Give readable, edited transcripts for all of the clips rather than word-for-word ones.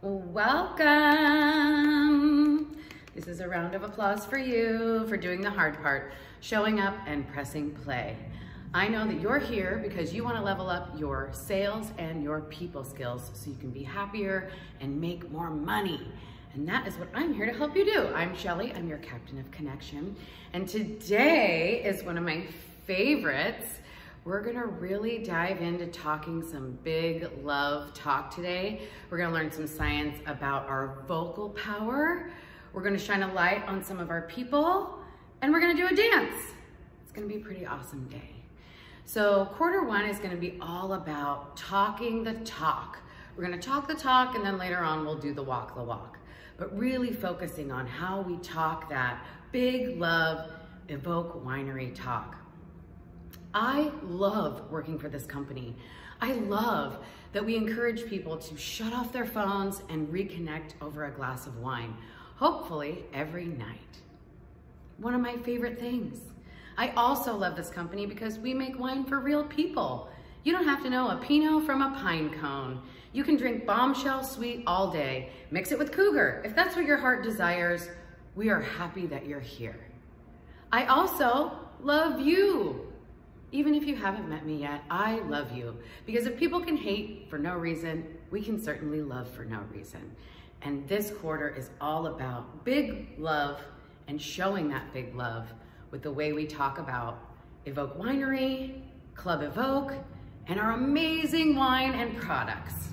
Welcome. This is a round of applause for you for doing the hard part, showing up and pressing play. I know that you're here because you want to level up your sales and your people skills so you can be happier and make more money. And that is what I'm here to help you do. I'm Shelly, I'm your captain of connection. And today is one of my favorites. We're gonna really dive into talking some big love talk today. We're gonna learn some science about our vocal power. We're gonna shine a light on some of our people, and we're gonna do a dance. It's gonna be a pretty awesome day. So quarter one is gonna be all about talking the talk. We're gonna talk the talk, and then later on we'll do the walk the walk. But really focusing on how we talk that big love Evoke Winery talk. I love working for this company. I love that we encourage people to shut off their phones and reconnect over a glass of wine, hopefully every night. One of my favorite things. I also love this company because we make wine for real people. You don't have to know a Pinot from a pine cone. You can drink Bombshell Sweet all day. Mix it with Cougar. If that's what your heart desires, we are happy that you're here. I also love you. Even if you haven't met me yet, I love you. Because if people can hate for no reason, we can certainly love for no reason. And this quarter is all about big love and showing that big love with the way we talk about Evoke Winery, Club Evoke, and our amazing wine and products.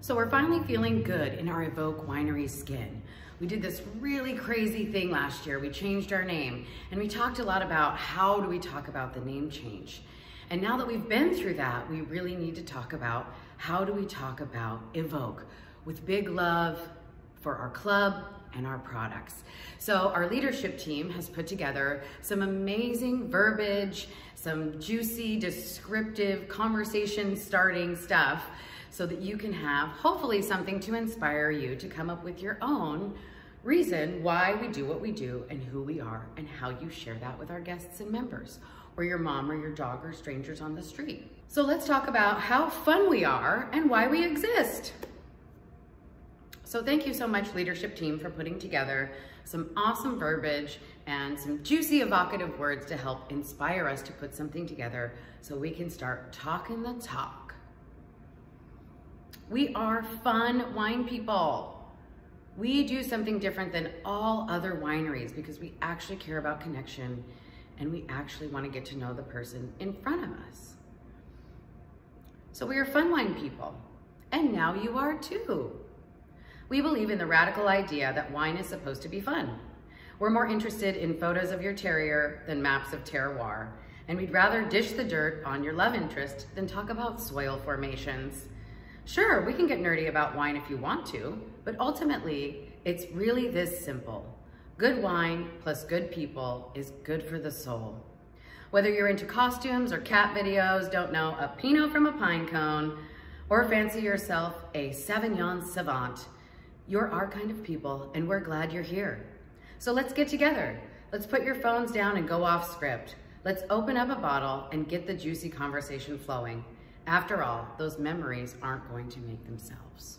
So we're finally feeling good in our Evoke Winery skin. We did this really crazy thing last year. We changed our name, and we talked a lot about how do we talk about the name change. And now that we've been through that, we really need to talk about how do we talk about Evoke with big love for our club and our products. So our leadership team has put together some amazing verbiage, some juicy, descriptive, conversation-starting stuff so that you can have hopefully something to inspire you to come up with your own reason why we do what we do and who we are and how you share that with our guests and members or your mom or your dog or strangers on the street. So let's talk about how fun we are and why we exist. So thank you so much, leadership team, for putting together some awesome verbiage and some juicy evocative words to help inspire us to put something together so we can start talking the talk. We are fun wine people. We do something different than all other wineries because we actually care about connection and we actually want to get to know the person in front of us. So we are fun wine people, and now you are too. We believe in the radical idea that wine is supposed to be fun. We're more interested in photos of your terrier than maps of terroir, and we'd rather dish the dirt on your love interest than talk about soil formations. Sure, we can get nerdy about wine if you want to, but ultimately, it's really this simple. Good wine plus good people is good for the soul. Whether you're into costumes or cat videos, don't know a Pinot from a pine cone, or fancy yourself a Sauvignon Savant, you're our kind of people, and we're glad you're here. So let's get together. Let's put your phones down and go off script. Let's open up a bottle and get the juicy conversation flowing. After all, those memories aren't going to make themselves.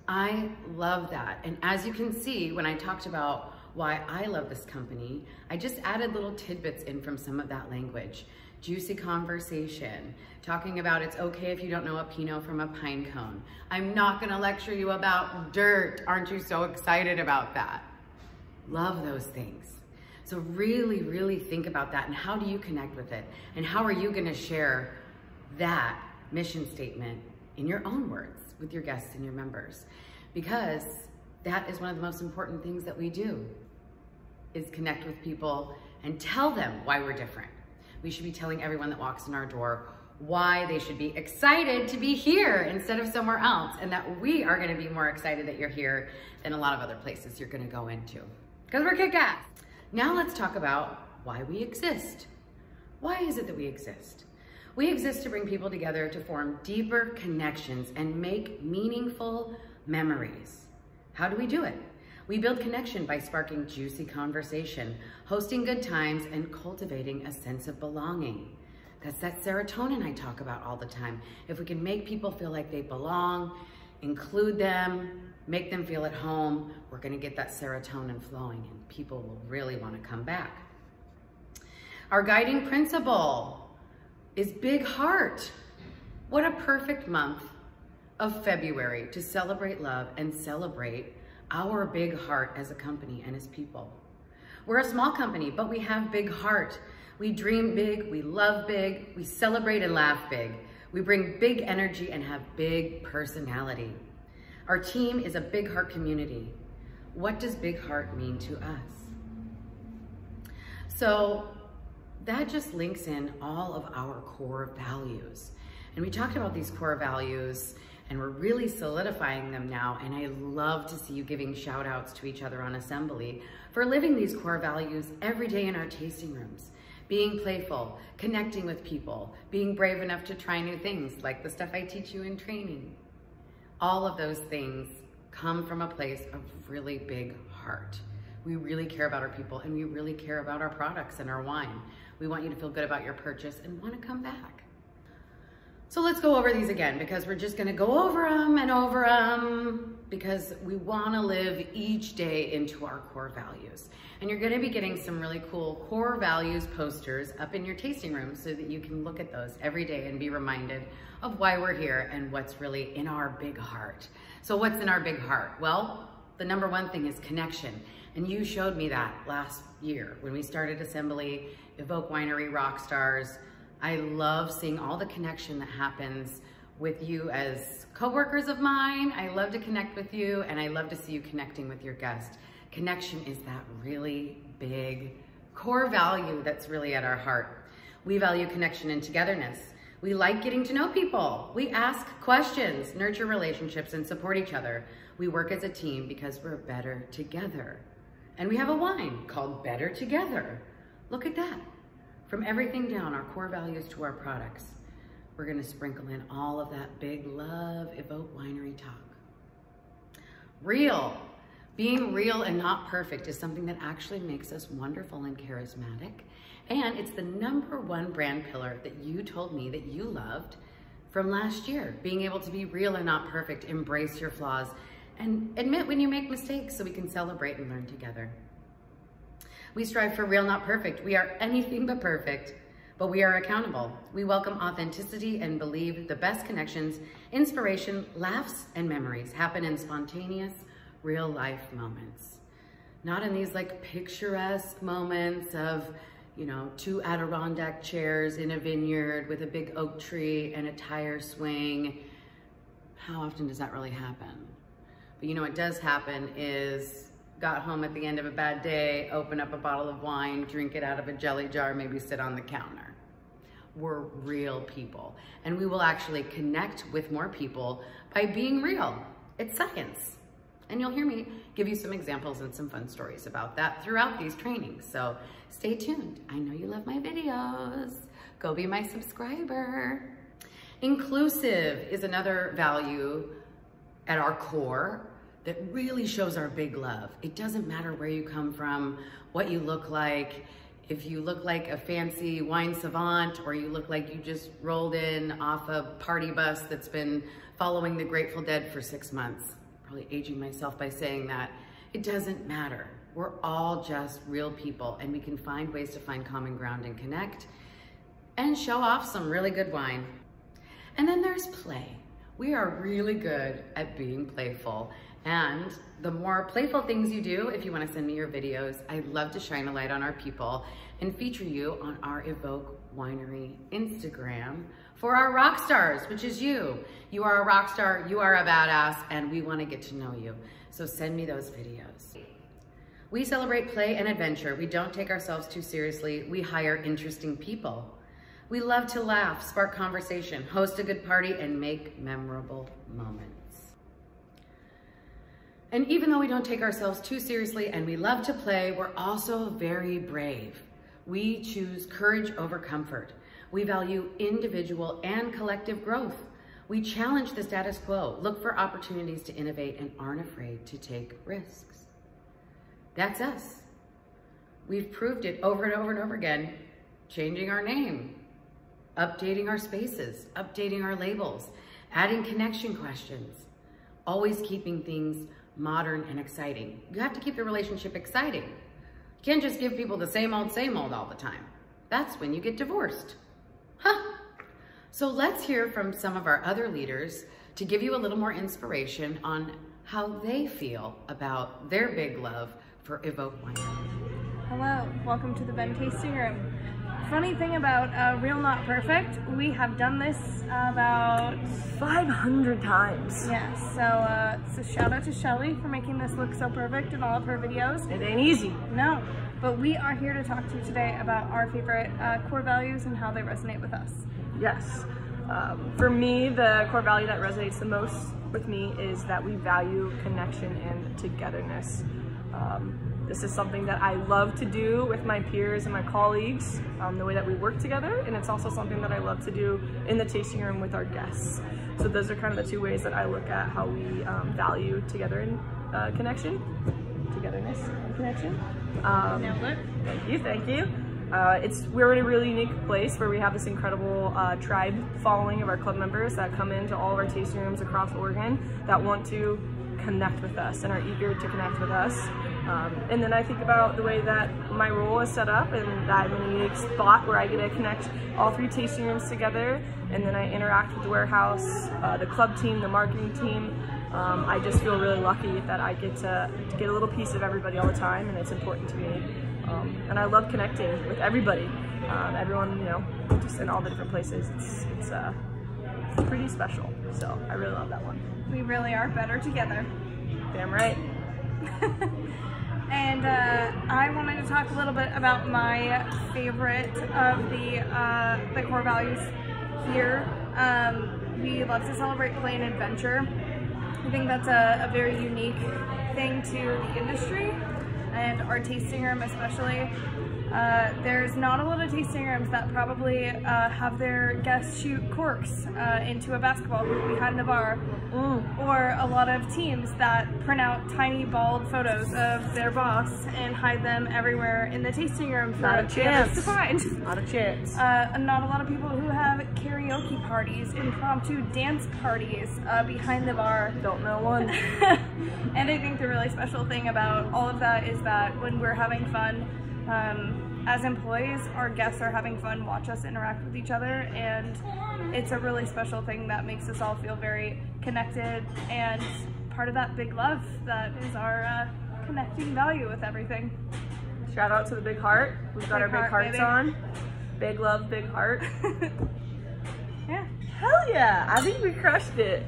I love that. And as you can see, when I talked about why I love this company, I just added little tidbits in from some of that language. Juicy conversation, talking about it's okay if you don't know a Pinot from a pine cone. I'm not gonna lecture you about dirt. Aren't you so excited about that? Love those things. So really, really think about that and how do you connect with it? And how are you gonna share that mission statement in your own words with your guests and your members? Because that is one of the most important things that we do, is connect with people and tell them why we're different. We should be telling everyone that walks in our door why they should be excited to be here instead of somewhere else, and that we are gonna be more excited that you're here than a lot of other places you're gonna go into, because we're kick-ass. Now let's talk about why we exist. Why is it that we exist? We exist to bring people together to form deeper connections and make meaningful memories. How do we do it? We build connection by sparking juicy conversation, hosting good times, and cultivating a sense of belonging. That's that serotonin I talk about all the time. If we can make people feel like they belong, include them, make them feel at home. We're gonna get that serotonin flowing and people will really wanna come back. Our guiding principle is big heart. What a perfect month of February to celebrate love and celebrate our big heart as a company and as people. We're a small company, but we have big heart. We dream big, we love big, we celebrate and laugh big. We bring big energy and have big personality. Our team is a big heart community. What does big heart mean to us? So that just links in all of our core values. And we talked about these core values and we're really solidifying them now. And I love to see you giving shout outs to each other on assembly for living these core values every day in our tasting rooms. Being playful, connecting with people, being brave enough to try new things like the stuff I teach you in training. All of those things come from a place of really big heart. We really care about our people and we really care about our products and our wine. We want you to feel good about your purchase and want to come back. So let's go over these again because we're just gonna go over them and over them because we wanna live each day into our core values. And you're gonna be getting some really cool core values posters up in your tasting room so that you can look at those every day and be reminded of why we're here and what's really in our big heart. So what's in our big heart? Well, the number one thing is connection. And you showed me that last year when we started Assembly, Evoke Winery Rockstars. I love seeing all the connection that happens with you as coworkers of mine. I love to connect with you and I love to see you connecting with your guest. Connection is that really big core value that's really at our heart. We value connection and togetherness. We like getting to know people. We ask questions, nurture relationships, and support each other. We work as a team because we're better together. And we have a wine called Better Together. Look at that. From everything down, our core values to our products, we're gonna sprinkle in all of that big love, Evoke Winery talk. Real. Being real and not perfect is something that actually makes us wonderful and charismatic. And it's the number one brand pillar that you told me that you loved from last year. Being able to be real and not perfect, embrace your flaws, and admit when you make mistakes so we can celebrate and learn together. We strive for real, not perfect. We are anything but perfect, but we are accountable. We welcome authenticity and believe the best connections, inspiration, laughs, and memories happen in spontaneous, real life moments. Not in these like picturesque moments of, you know, 2 Adirondack chairs in a vineyard with a big oak tree and a tire swing. How often does that really happen? But you know what does happen is got home at the end of a bad day, open up a bottle of wine, drink it out of a jelly jar, maybe sit on the counter. We're real people and we will actually connect with more people by being real. It's science. And you'll hear me give you some examples and some fun stories about that throughout these trainings. So stay tuned. I know you love my videos. Go be my subscriber. Inclusive is another value at our core that really shows our big love. It doesn't matter where you come from, what you look like, if you look like a fancy wine savant or you look like you just rolled in off a party bus that's been following the Grateful Dead for 6 months. Probably aging myself by saying that. It doesn't matter. We're all just real people and we can find ways to find common ground and connect and show off some really good wine. And then there's play. We are really good at being playful. And the more playful things you do, if you want to send me your videos, I'd love to shine a light on our people and feature you on our Evoke Winery Instagram for our rock stars, which is you. You are a rock star, you are a badass, and we want to get to know you. So send me those videos. We celebrate play and adventure. We don't take ourselves too seriously. We hire interesting people. We love to laugh, spark conversation, host a good party, and make memorable moments. And even though we don't take ourselves too seriously and we love to play, we're also very brave. We choose courage over comfort. We value individual and collective growth. We challenge the status quo, look for opportunities to innovate, and aren't afraid to take risks. That's us. We've proved it over and over and over again, changing our name, updating our spaces, updating our labels, adding connection questions. always keeping things modern and exciting. You have to keep the relationship exciting. You can't just give people the same old all the time. That's when you get divorced. Huh? So let's hear from some of our other leaders to give you a little more inspiration on how they feel about their big love for Evoke Winery. Hello, welcome to the Ben Tasting Room. Funny thing about Real Not Perfect, we have done this about 500 times. Yeah, so shout out to Shelly for making this look so perfect in all of her videos. It ain't easy. No, but we are here to talk to you today about our favorite core values and how they resonate with us. Yes. For me, the core value that resonates the most with me is that we value connection and togetherness. This is something that I love to do with my peers and my colleagues, the way that we work together, and it's also something that I love to do in the tasting room with our guests. So those are kind of the two ways that I look at how we value togetherness and connection. Nailed it. Thank you. We're in a really unique place where we have this incredible tribe following of our club members that come into all of our tasting rooms across Oregon that want to connect with us and are eager to connect with us. And then I think about the way that my role is set up, and I'm in a unique spot where I get to connect all three tasting rooms together, and then I interact with the warehouse, the club team, the marketing team. I just feel really lucky that I get to get a little piece of everybody all the time, and it's important to me. And I love connecting with everybody, everyone, just in all the different places. It's pretty special, so I really love that one. We really are better together. Damn right. And I wanted to talk a little bit about my favorite of the core values here. We love to celebrate play and adventure. I think that's a very unique thing to the industry and our tasting room especially. There's not a lot of tasting rooms that probably have their guests shoot corks into a basketball hoop behind the bar, or a lot of teams that print out tiny bald photos of their boss and hide them everywhere in the tasting room for others to find. Not a chance. Not a lot of people who have karaoke parties, impromptu dance parties behind the bar. Don't know one. And I think the really special thing about all of that is that when we're having fun, as employees, our guests are having fun, watch us interact with each other, and it's a really special thing that makes us all feel very connected and part of that big love that is our connecting value with everything. Shout out to the big heart. We've got our big hearts baby. on. Big love, big heart. Yeah. Hell yeah, I think we crushed it.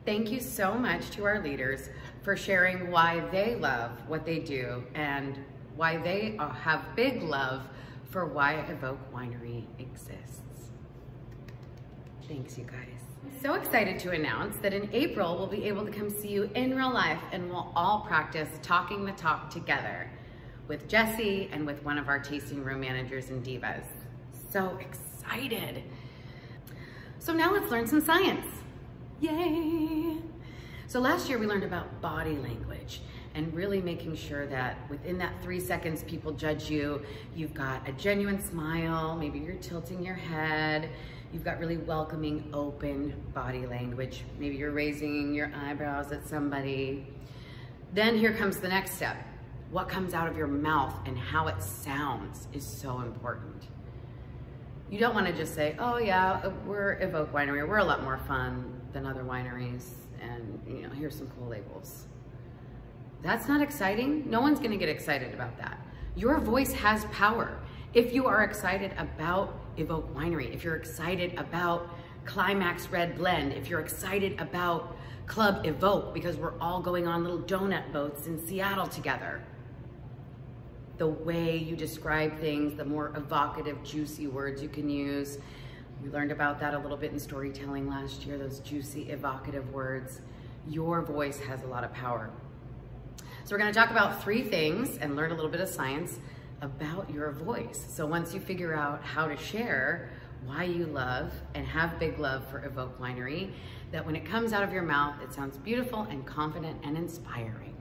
Thank you so much to our leaders for sharing why they love what they do and why they have big love for why Evoke Winery exists. Thanks, you guys. I'm so excited to announce that in April, we'll be able to come see you in real life, and we'll all practice talking the talk together with Jessie and with one of our tasting room managers and divas. So excited. So now let's learn some science. Yay! So last year we learned about body language and really making sure that within that 3 seconds people judge you, you've got a genuine smile, maybe you're tilting your head, you've got really welcoming, open body language, maybe you're raising your eyebrows at somebody. Then here comes the next step. What comes out of your mouth and how it sounds is so important. You don't want to just say, oh yeah, we're Evoke Winery, we're a lot more fun than other wineries, and here's some cool labels. That's not exciting. No one's gonna get excited about that. Your voice has power. If you are excited about Evoke Winery, if you're excited about Climax Red Blend, if you're excited about Club Evoke, because we're all going on little donut boats in Seattle together, the way you describe things, the more evocative, juicy words you can use. We learned about that a little bit in storytelling last year, those juicy, evocative words. Your voice has a lot of power. So we're gonna talk about 3 things and learn a little bit of science about your voice. So once you figure out how to share why you love and have big love for Evoke Winery, that when it comes out of your mouth, it sounds beautiful and confident and inspiring.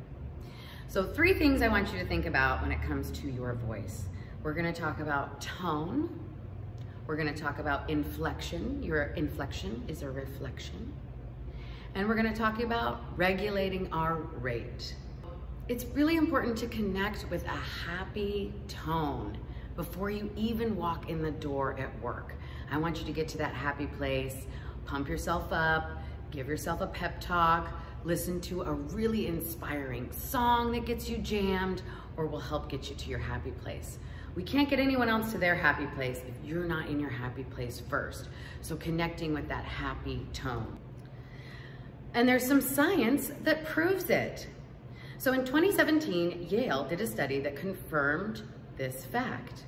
So 3 things I want you to think about when it comes to your voice. We're gonna talk about tone. We're gonna talk about inflection. Your inflection is a reflection. and we're gonna talk about regulating our rate. It's really important to connect with a happy tone before you even walk in the door at work. I want you to get to that happy place, pump yourself up, give yourself a pep talk, listen to a really inspiring song that gets you jammed or will help get you to your happy place. We can't get anyone else to their happy place if you're not in your happy place first. So connecting with that happy tone. And there's some science that proves it. So in 2017, Yale did a study that confirmed this fact.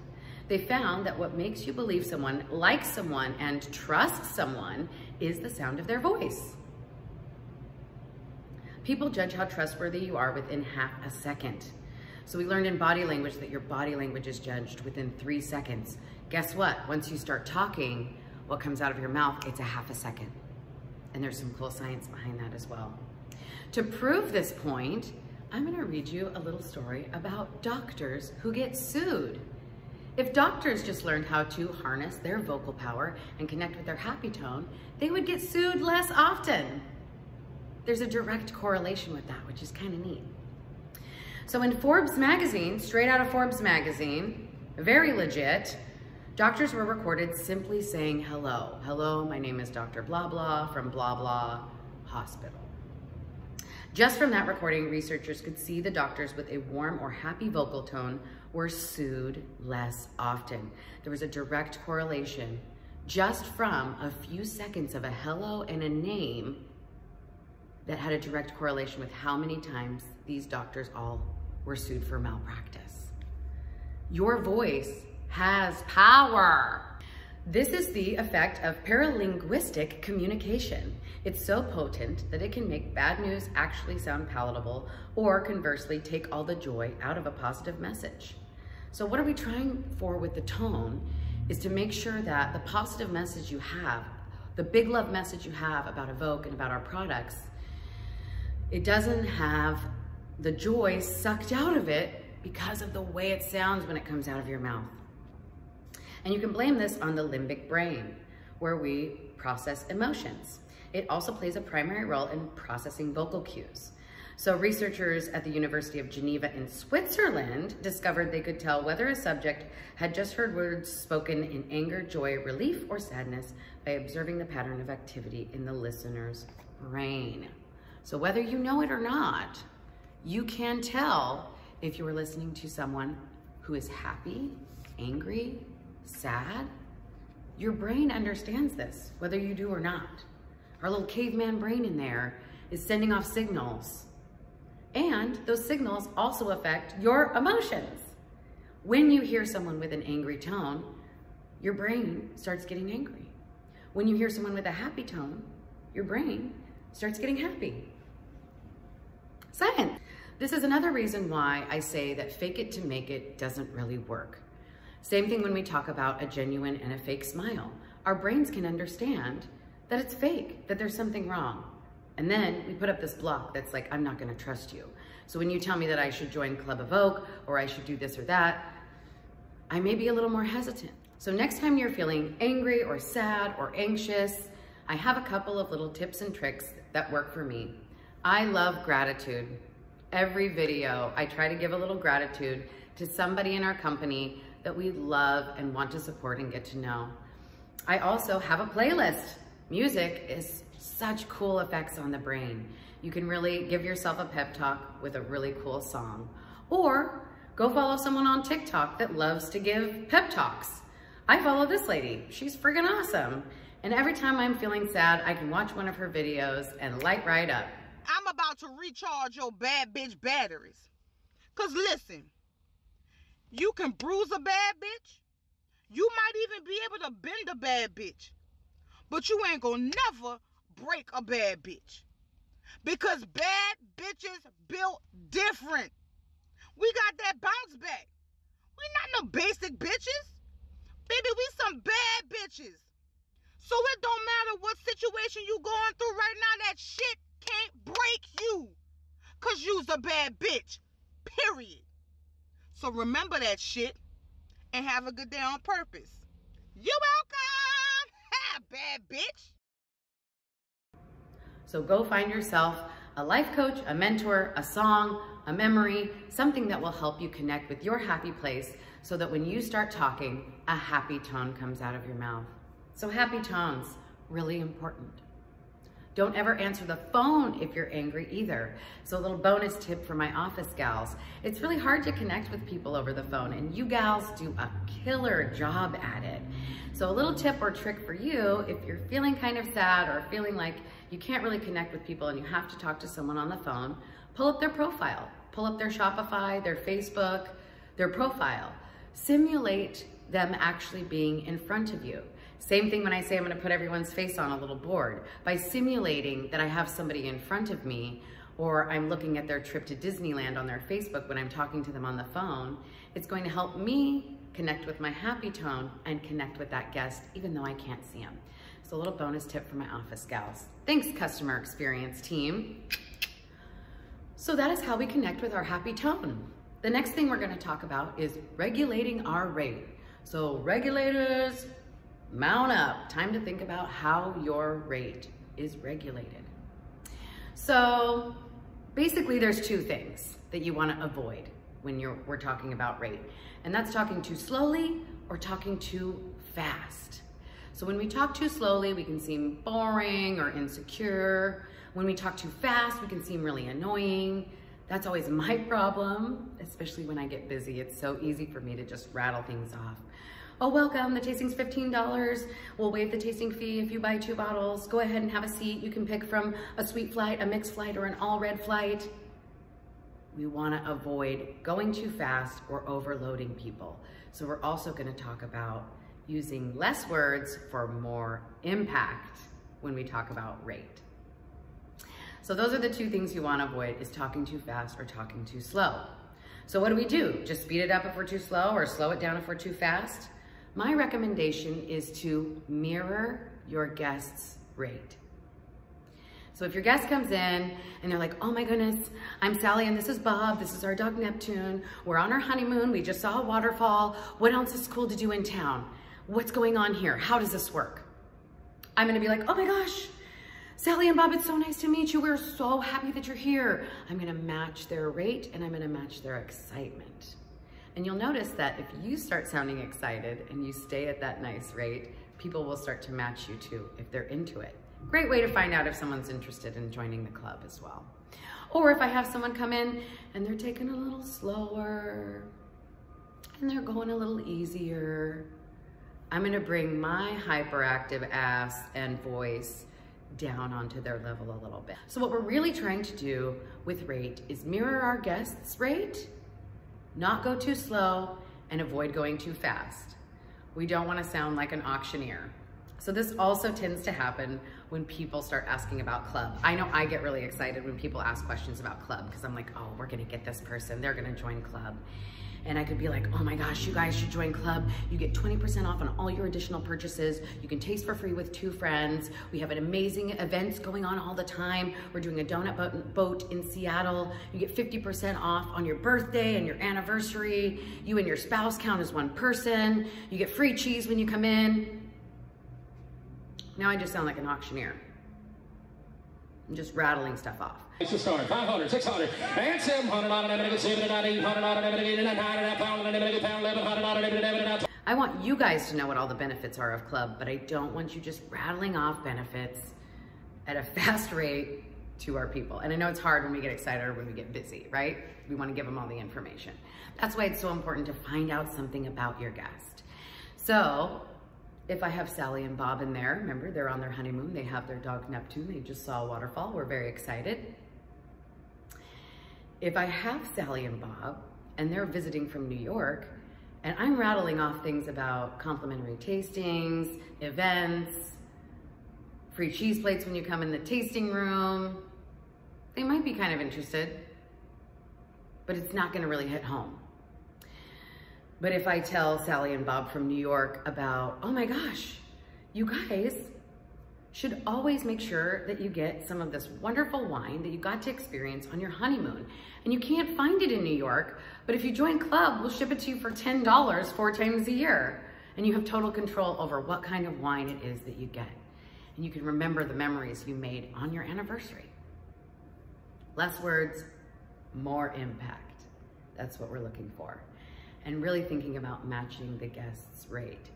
They found that what makes you believe someone likes someone and trusts someone is the sound of their voice. People judge how trustworthy you are within half a second. So we learned in body language that your body language is judged within 3 seconds. Guess what? Once you start talking, what comes out of your mouth, it's a half a second. And there's some cool science behind that as well. To prove this point, I'm gonna read you a little story about doctors who get sued. If doctors just learned how to harness their vocal power and connect with their happy tone, they would get sued less often. There's a direct correlation with that, which is kind of neat. So in Forbes magazine, straight out of Forbes magazine, very legit, doctors were recorded simply saying hello. Hello, my name is Dr. Blah Blah from Blah Blah Hospital. Just from that recording, researchers could see the doctors with a warm or happy vocal tone were sued less often. There was a direct correlation just from a few seconds of a hello and a name that had a direct correlation with how many times these doctors all were sued for malpractice. Your voice has power. This is the effect of paralinguistic communication. It's so potent that it can make bad news actually sound palatable, or conversely, take all the joy out of a positive message. So what are we trying for with the tone is to make sure that the positive message you have, the big love message you have about Evoke and about our products, it doesn't have the joy sucked out of it because of the way it sounds when it comes out of your mouth. And you can blame this on the limbic brain, where we process emotions. It also plays a primary role in processing vocal cues. So researchers at the University of Geneva in Switzerland discovered they could tell whether a subject had just heard words spoken in anger, joy, relief, or sadness by observing the pattern of activity in the listener's brain. So whether you know it or not, you can tell if you are listening to someone who is happy, angry, sad. Your brain understands this, whether you do or not. Our little caveman brain in there is sending off signals. And those signals also affect your emotions. When you hear someone with an angry tone, your brain starts getting angry. When you hear someone with a happy tone, your brain starts getting happy. Science. This is another reason why I say that fake it to make it doesn't really work. Same thing when we talk about a genuine and a fake smile. Our brains can understand that it's fake, that there's something wrong. And then we put up this block that's like, I'm not gonna trust you. So when you tell me that I should join Club Evoke or I should do this or that, I may be a little more hesitant. So next time you're feeling angry or sad or anxious, I have a couple of little tips and tricks that work for me. I love gratitude. Every video, I try to give a little gratitude to somebody in our company that we love and want to support and get to know. I also have a playlist. Music is such cool effects on the brain. You can really give yourself a pep talk with a really cool song. Or go follow someone on TikTok that loves to give pep talks. I follow this lady. She's friggin' awesome. And every time I'm feeling sad, I can watch one of her videos and light right up. I'm about to recharge your bad bitch batteries. Cause listen, you can bruise a bad bitch. You might even be able to bend a bad bitch. But you ain't gonna never break a bad bitch. Because bad bitches built different. We got that bounce back. We not no basic bitches. Baby, we some bad bitches. So it don't matter what situation you going through right now, that shit can't break you. Cause you's a bad bitch. Period. So remember that shit and have a good day on purpose. You're welcome. Ha, bad bitch. So go find yourself a life coach, a mentor, a song, a memory, something that will help you connect with your happy place so that when you start talking, a happy tone comes out of your mouth. So happy tones, really important. Don't ever answer the phone if you're angry either. So a little bonus tip for my office gals. It's really hard to connect with people over the phone, and you gals do a killer job at it. So a little tip or trick for you, if you're feeling kind of sad or feeling like you can't really connect with people and you have to talk to someone on the phone, pull up their profile, pull up their Shopify, their Facebook, their profile. Simulate them actually being in front of you. Same thing when I say I'm gonna put everyone's face on a little board. By simulating that I have somebody in front of me, or I'm looking at their trip to Disneyland on their Facebook when I'm talking to them on the phone, it's going to help me connect with my happy tone and connect with that guest, even though I can't see them. So a little bonus tip for my office gals. Thanks, customer experience team. So that is how we connect with our happy tone. The next thing we're gonna talk about is regulating our rate. So regulators, mount up. Time to think about how your rate is regulated. So basically there's two things that you want to avoid when we're talking about rate. And that's talking too slowly or talking too fast. So when we talk too slowly, we can seem boring or insecure. When we talk too fast, we can seem really annoying. That's always my problem, especially when I get busy. It's so easy for me to just rattle things off. Oh, welcome, the tasting's $15. We'll waive the tasting fee if you buy 2 bottles. Go ahead and have a seat. You can pick from a sweet flight, a mixed flight, or an all red flight. We wanna avoid going too fast or overloading people. So we're also gonna talk about using less words for more impact when we talk about rate. So those are the two things you wanna avoid, is talking too fast or talking too slow. So what do? Just speed it up if we're too slow or slow it down if we're too fast? My recommendation is to mirror your guest's rate. So if your guest comes in and they're like, oh my goodness, I'm Sally and this is Bob, this is our dog Neptune, we're on our honeymoon, we just saw a waterfall, what else is cool to do in town? What's going on here? How does this work? I'm gonna be like, oh my gosh, Sally and Bob, it's so nice to meet you. We're so happy that you're here. I'm gonna match their rate and I'm gonna match their excitement. And you'll notice that if you start sounding excited and you stay at that nice rate, people will start to match you too if they're into it. Great way to find out if someone's interested in joining the club as well. Or if I have someone come in and they're taking a little slower and they're going a little easier, I'm gonna bring my hyperactive ass and voice down onto their level a little bit. So what we're really trying to do with rate is mirror our guests' rate, not go too slow, and avoid going too fast. We don't want to sound like an auctioneer. So this also tends to happen when people start asking about club. I know I get really excited when people ask questions about club because I'm like, oh, we're gonna get this person, they're gonna join club. And I could be like, oh my gosh, you guys should join club. You get 20% off on all your additional purchases. You can taste for free with 2 friends. We have an amazing events going on all the time. We're doing a donut boat in Seattle. You get 50% off on your birthday and your anniversary. You and your spouse count as 1 person. You get free cheese when you come in. Now I just sound like an auctioneer. I'm just rattling stuff off. It's a start. 500, 600, and 700. I want you guys to know what all the benefits are of club, but I don't want you just rattling off benefits at a fast rate to our people. And I know it's hard when we get excited or when we get busy, right? We want to give them all the information. That's why it's so important to find out something about your guest. So if I have Sally and Bob in there, remember they're on their honeymoon, they have their dog Neptune, they just saw a waterfall, we're very excited. If I have Sally and Bob and they're visiting from New York and I'm rattling off things about complimentary tastings, events, free cheese plates when you come in the tasting room, they might be kind of interested, but it's not gonna really hit home. But if I tell Sally and Bob from New York about, oh my gosh, you guys should always make sure that you get some of this wonderful wine that you got to experience on your honeymoon. And you can't find it in New York, but if you join club, we'll ship it to you for $10 4 times a year. And you have total control over what kind of wine it is that you get. and you can remember the memories you made on your anniversary. Less words, more impact. That's what we're looking for. And really thinking about matching the guest's rate.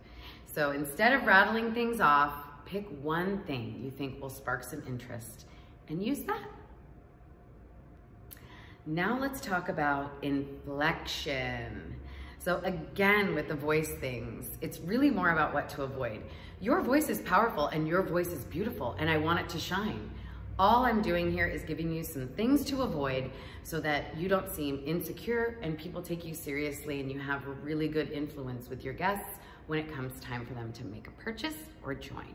So instead of rattling things off, pick one thing you think will spark some interest and use that. Now let's talk about inflection. So again, with the voice things, it's really more about what to avoid. Your voice is powerful and your voice is beautiful, and I want it to shine. All I'm doing here is giving you some things to avoid so that you don't seem insecure and people take you seriously and you have a really good influence with your guests when it comes time for them to make a purchase or join.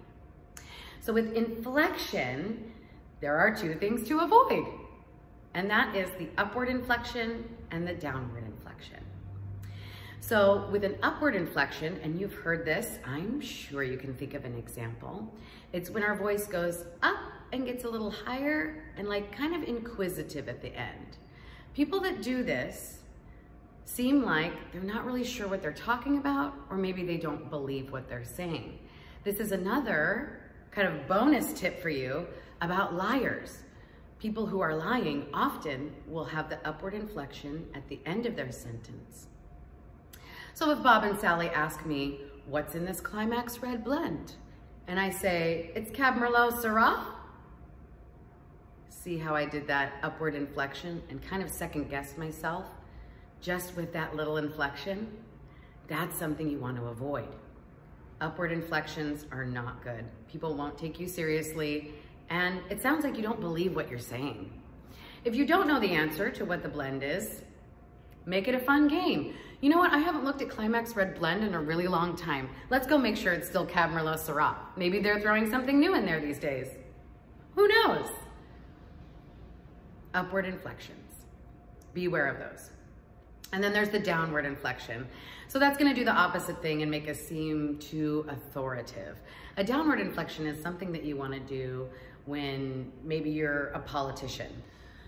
So with inflection, there are two things to avoid, and that is the upward inflection and the downward inflection. So with an upward inflection, and you've heard this, I'm sure you can think of an example. It's when our voice goes up and gets a little higher and like kind of inquisitive at the end. People that do this seem like they're not really sure what they're talking about, or maybe they don't believe what they're saying. This is another kind of bonus tip for you about liars. People who are lying often will have the upward inflection at the end of their sentence. So if Bob and Sally ask me, what's in this Climax Red blend? And I say, it's Cab Merlot Syrah. See how I did that upward inflection and kind of second guessed myself just with that little inflection? That's something you want to avoid. Upward inflections are not good. People won't take you seriously, and it sounds like you don't believe what you're saying. If you don't know the answer to what the blend is, make it a fun game. You know what? I haven't looked at Climax Red Blend in a really long time. Let's go make sure it's still Cab Merlot Syrah. Maybe they're throwing something new in there these days. Who knows? Upward inflections. Beware of those. And then there's the downward inflection. So that's gonna do the opposite thing and make us seem too authoritative. A downward inflection is something that you wanna do when maybe you're a politician.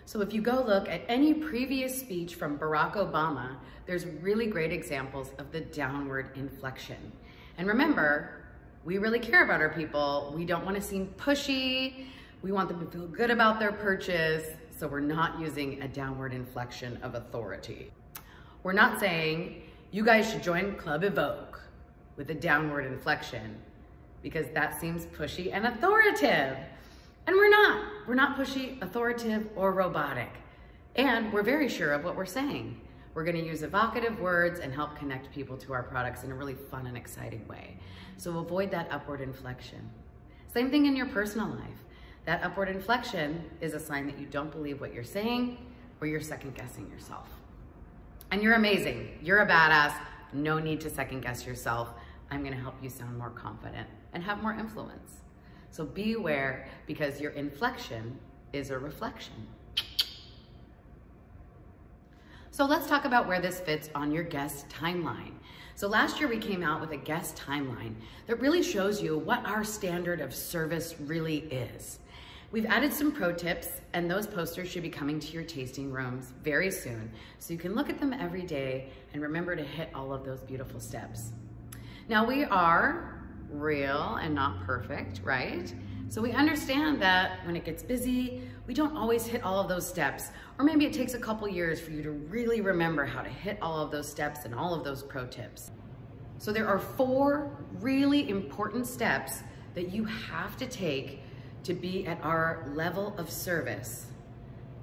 So if you go look at any previous speech from Barack Obama, there's really great examples of the downward inflection. And remember, we really care about our people. We don't want to seem pushy. We want them to feel good about their purchase. So we're not using a downward inflection of authority. We're not saying you guys should join Club Evoke with a downward inflection, because that seems pushy and authoritative. And we're not. We're not pushy, authoritative, or robotic. And we're very sure of what we're saying. We're gonna use evocative words and help connect people to our products in a really fun and exciting way. So avoid that upward inflection. Same thing in your personal life. That upward inflection is a sign that you don't believe what you're saying, or you're second guessing yourself. And you're amazing. You're a badass. No need to second guess yourself. I'm gonna help you sound more confident and have more influence. So be aware, because your inflection is a reflection. So let's talk about where this fits on your guest timeline. So last year we came out with a guest timeline that really shows you what our standard of service really is. We've added some pro tips, and those posters should be coming to your tasting rooms very soon, so you can look at them every day and remember to hit all of those beautiful steps. Now we are real and not perfect, right? So we understand that when it gets busy, we don't always hit all of those steps, or maybe it takes a couple years for you to really remember how to hit all of those steps and all of those pro tips. So there are 4 really important steps that you have to take to be at our level of service,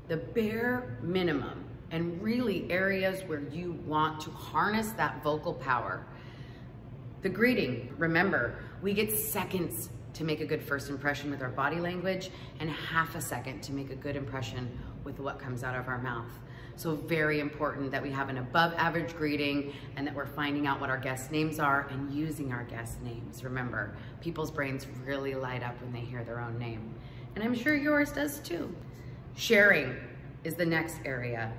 the bare minimum, and really areas where you want to harness that vocal power. The greeting, remember, we get seconds to make a good first impression with our body language and half a second to make a good impression with what comes out of our mouth. So very important that we have an above average greeting and that we're finding out what our guest names are and using our guest names. Remember, people's brains really light up when they hear their own name. And I'm sure yours does too. Sharing is the next area.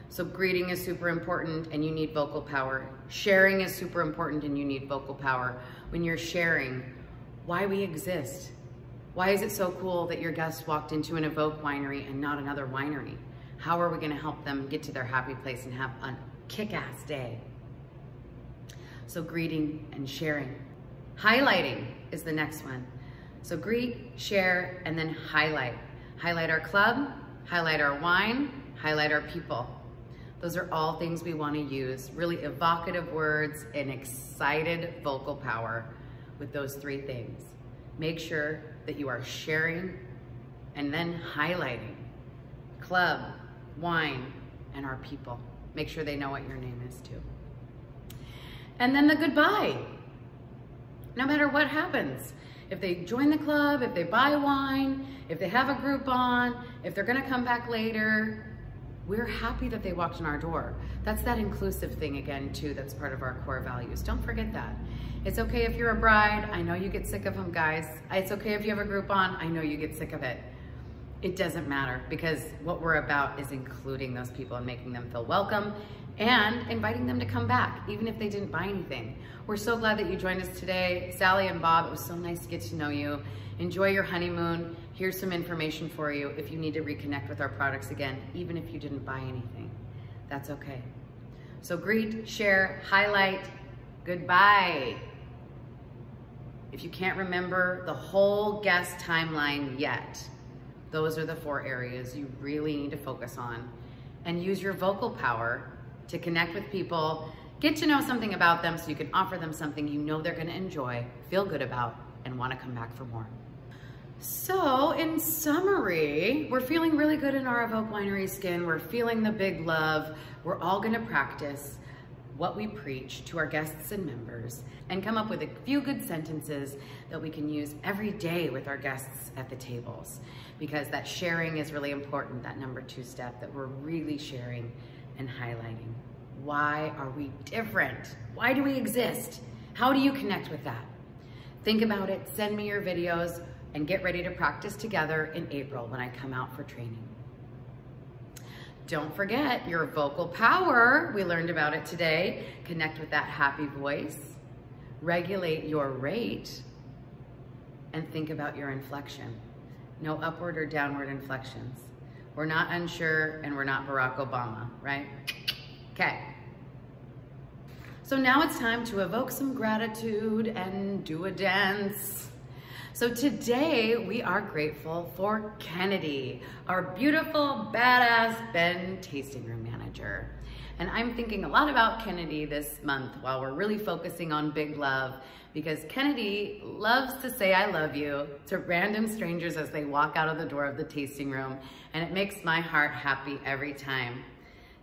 So greeting is super important and you need vocal power. Sharing is super important and you need vocal power. When you're sharing why we exist, why is it so cool that your guest walked into an Evoke winery and not another winery? How are we gonna help them get to their happy place and have a kick-ass day? So greeting and sharing. Highlighting is the next one. So greet, share, and then highlight. Highlight our club, highlight our wine, highlight our people. Those are all things we want to use, really evocative words and excited vocal power with those three things. Make sure that you are sharing and then highlighting club, wine, and our people. Make sure they know what your name is too. And then the goodbye. No matter what happens, if they join the club, if they buy wine, if they have a Groupon, if they're gonna come back later, we're happy that they walked in our door. That's that inclusive thing again too, that's part of our core values. Don't forget that. It's okay if you're a bride. I know you get sick of them, guys. It's okay if you have a Groupon. I know you get sick of it. It doesn't matter, because what we're about is including those people and making them feel welcome and inviting them to come back, even if they didn't buy anything. We're so glad that you joined us today. Sally and Bob, it was so nice to get to know you. Enjoy your honeymoon. Here's some information for you if you need to reconnect with our products again, even if you didn't buy anything. That's okay. So greet, share, highlight, goodbye. If you can't remember the whole guest timeline yet, those are the 4 areas you really need to focus on, and use your vocal power to connect with people, get to know something about them so you can offer them something you know they're gonna enjoy, feel good about, and wanna come back for more. So in summary, we're feeling really good in our Evoke Winery skin. We're feeling the big love. We're all gonna practice what we preach to our guests and members and come up with a few good sentences that we can use every day with our guests at the tables, because that sharing is really important, that number 2 step, that we're really sharing and highlighting. Why are we different? Why do we exist? How do you connect with that? Think about it, send me your videos, and get ready to practice together in April when I come out for training. Don't forget your vocal power. We learned about it today. Connect with that happy voice, regulate your rate, and think about your inflection. No upward or downward inflections. We're not unsure and we're not Barack Obama, right? Okay. So now it's time to evoke some gratitude and do a dance. So today we are grateful for Kennedy, our beautiful, badass Ben tasting room manager. And I'm thinking a lot about Kennedy this month while we're really focusing on big love, because Kennedy loves to say I love you to random strangers as they walk out of the door of the tasting room, and it makes my heart happy every time.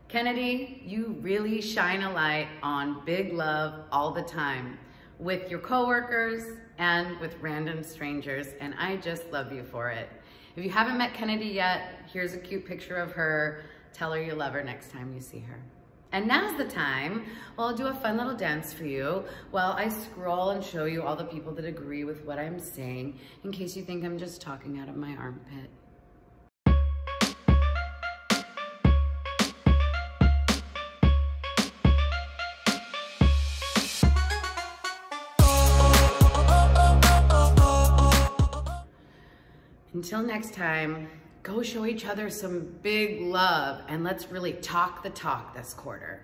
Kennedy, you really shine a light on big love all the time with your coworkers and with random strangers, and I just love you for it. If you haven't met Kennedy yet, here's a cute picture of her. Tell her you love her next time you see her. And now's the time, well, I'll do a fun little dance for you while I scroll and show you all the people that agree with what I'm saying, in case you think I'm just talking out of my armpit. Until next time, go show each other some big love, and let's really talk the talk this quarter.